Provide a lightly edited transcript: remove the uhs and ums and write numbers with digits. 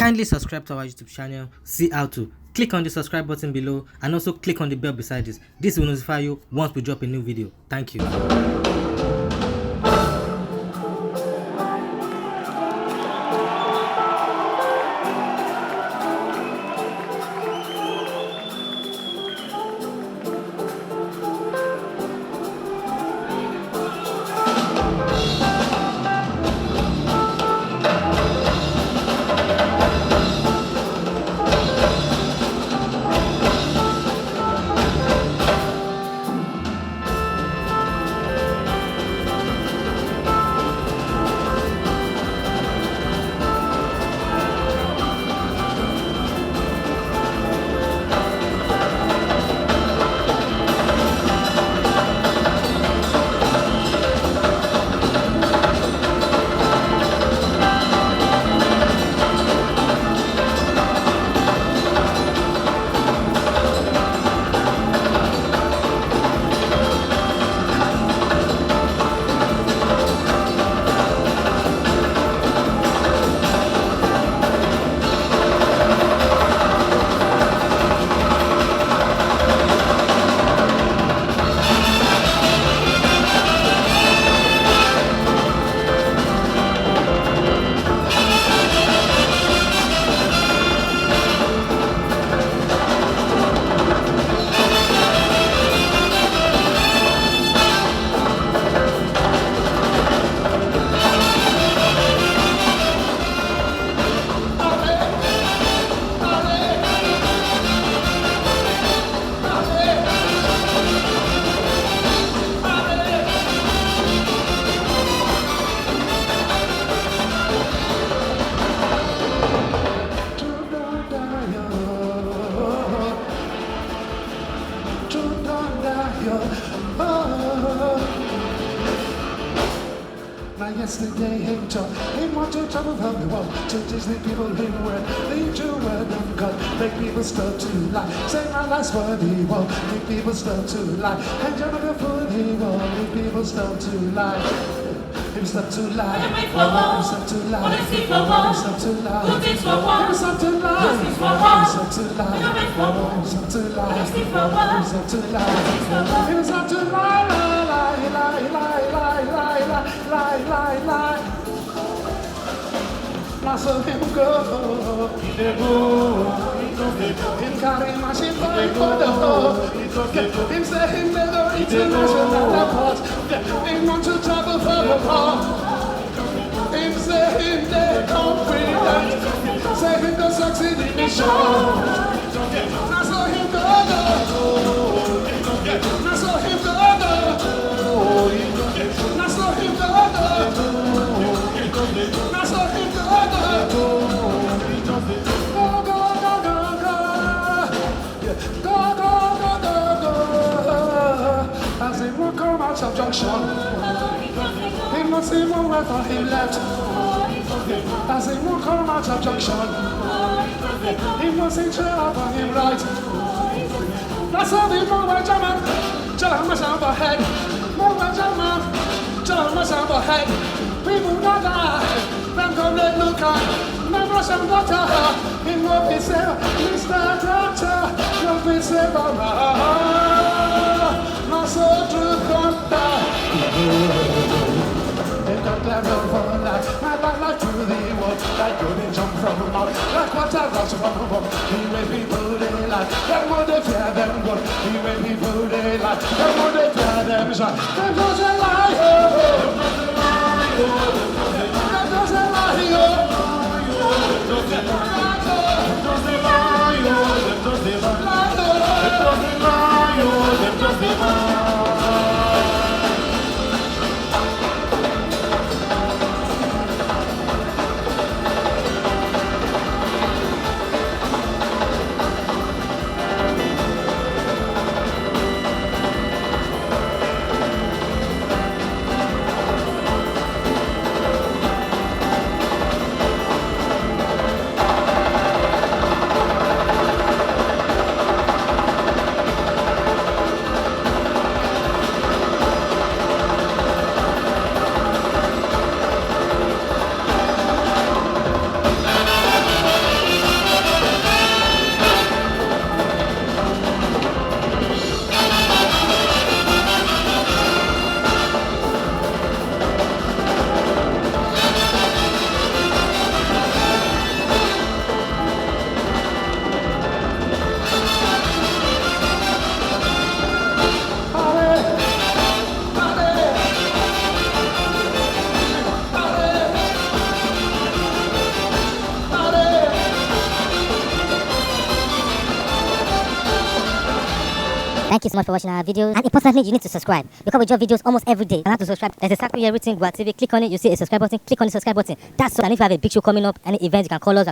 Kindly subscribe to our YouTube channel. See how to. Click on the subscribe button below and also click on the bell beside this. This will notify you once we drop a new video. Thank you. Yesterday him talk, him want to trouble from the wall. To Disney people him word, lead to word of God. Make people start to lie, say my life's for the wall. Make people start to lie, and jump on for the wall. Make people start to lie. Him start to lie, him start to lie, him start to lie, him start to lie, him start to lie, him start to lie, him start to lie, him start to lie, lie, lie, lie, lie, lie, lie, lie, lie. Now so him go, him carry machine for him go, him say him they go international airport, him want to travel for the poor, him say him they confident, say him go succeed in the show. Now so him go, now so him go, now so him go, now so him go. As he will come out of junction, he must see more whether he left. As he will come out of junction, he must see chair on him right. That's how they move my German, German myself ahead. Move my German, German myself ahead. People not die, them come let look at. My Russian daughter, he won't be safe. Mr. Doctor, won't be safe. My soul to contact. They got their love for life. My life to the wall. Like you didn't jump from the mouth. Like what I rush from the wall. He made people they like. Them more they fear them good. He made people they like. Them more they fear them shy. Them doesn't lie. Them doesn't lie. Thank you so much for watching our videos. And importantly, you need to subscribe because we drop videos almost every day. And how to subscribe? There's exactly everything. Gua TV. Click on it. You see a subscribe button. Click on the subscribe button. That's all. And if you have a big show coming up, any event, you can call us.